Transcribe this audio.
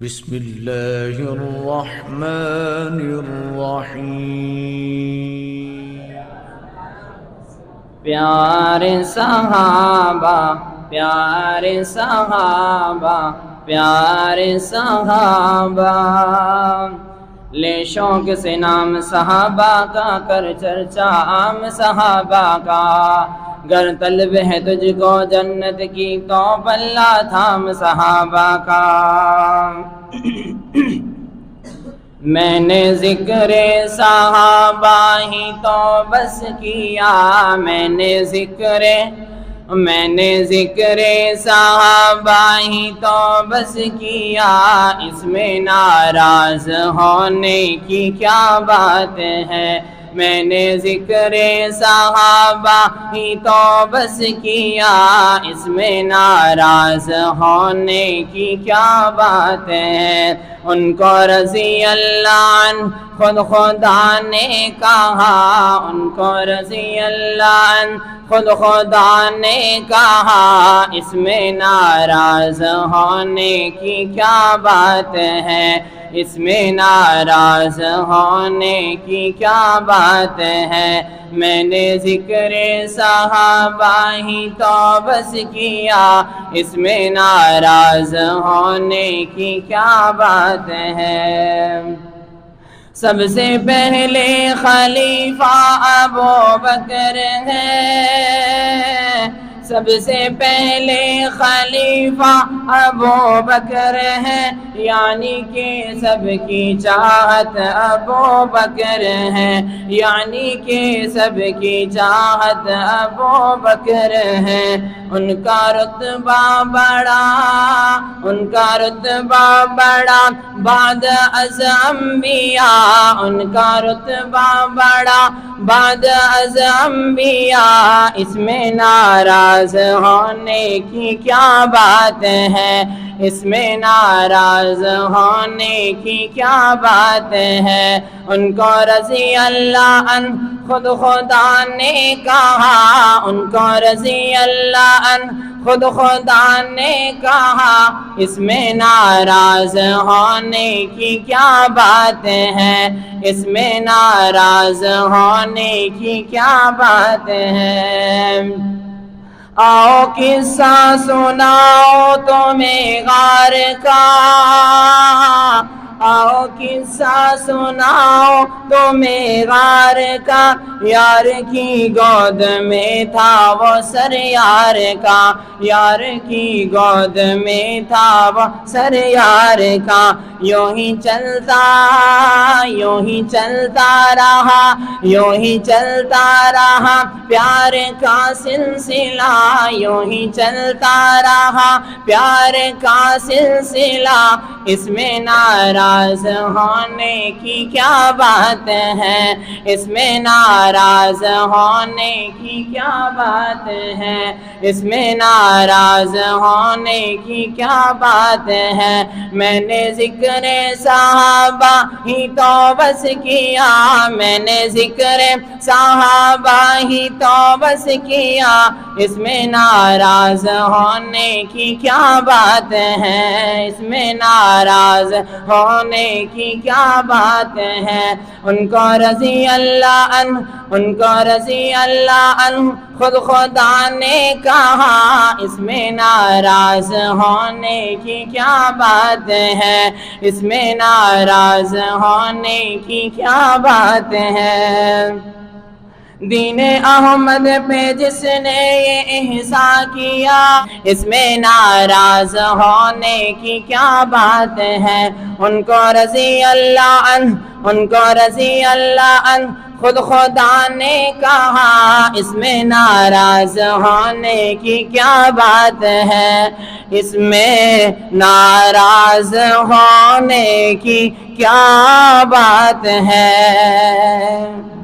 بسم اللہ الرحمن الرحیم۔ پیارے صحابہ پیارے صحابہ پیارے صحابہ، لے شوق سے نام صحابہ کا، کر چرچا عام صحابہ کا۔ گر طلب ہے تجھ کو جنت کی تو بلّہ تھام صحابہ کا۔ میں نے ذکر صحابہ ہی تو بس کیا، میں نے ذکر صحابہ ہی تو بس کیا، اس میں ناراض ہونے کی کیا بات ہے۔ میں نے ذکر صحابہ ہی تو بس کیا، اس میں ناراض ہونے کی کیا بات ہے۔ ان کو رضی اللہ عنہ خود خدا نے کہا، ان کو رضی اللہ عنہ خود خدا نے کہا، اس میں ناراض ہونے کی کیا بات ہے۔ اس میں ناراض ہونے کی کیا بات ہے۔ میں نے ذکر صحابہ ہی تو بس کیا، اس میں ناراض ہونے کی کیا بات ہے۔ سب سے پہلے خلیفہ ابوبکر ہے، سب سے پہلے خلیفہ ابوبکر ہے، یعنی کہ سب کی چاہت ابوبکر ہے، یعنی کہ سب کی چاہت ابوبکر ہے۔ ان کا رتبہ بڑا، ان کا رتبہ بڑا بعد از انبیاء، ان کا رتبہ بڑا بعد از انبیاء، اس میں ناراض ہونے کی کیا بات ہے۔ اس میں ناراض ہونے کی کیا بات ہے۔ ان کو رضی اللہ عنہ خود خدا نے کہا، ان کو رضی اللہ عنہ خود خدا نے کہا، اس میں ناراض ہونے کی کیا بات ہے۔ اس میں ناراض ہونے کی کیا بات ہے۔ آؤ قصہ سناؤ تمہیں غار کا، آؤ قصہ سناؤ تمہیں غار کا، یار کی گود میں تھا وہ سر یار کا، یار کی گود میں تھا وہ سر یار کا۔ یوں ہی چلتا رہا، یوں ہی چلتا رہا پیار کا سلسلہ، یوں ہی چلتا رہا پیار کا سلسلہ، اس میں ناراض ہونے کی کیا بات ہے۔ اس میں ناراض ہونے کی کیا بات ہے۔ اس میں ناراض ہونے کی کیا بات ہے۔ میں نے ذکر صحابہ ہی تو بس کیا، میں نے ذکر صحابہ ہی تو بس کیا، اس میں ناراض ہونے کی کیا بات ہے۔ اس میں ناراض ہونے کی کیا بات ہے۔ ان کو رضی اللہ عنہ، ان کو رضی اللہ عنہ خود خدا نے کہا، اس میں ناراض ہونے کی کیا بات ہے۔ اس میں ناراض ہونے کی کیا بات ہے۔ دین احمد پہ جس نے یہ احسان کیا، اس میں ناراض ہونے کی کیا بات ہے۔ ان کو رضی اللہ عنہ، ان کو رضی اللہ عنہ خود خدا نے کہا، اس میں ناراض ہونے کی کیا بات ہے۔ اس میں ناراض ہونے کی کیا بات ہے۔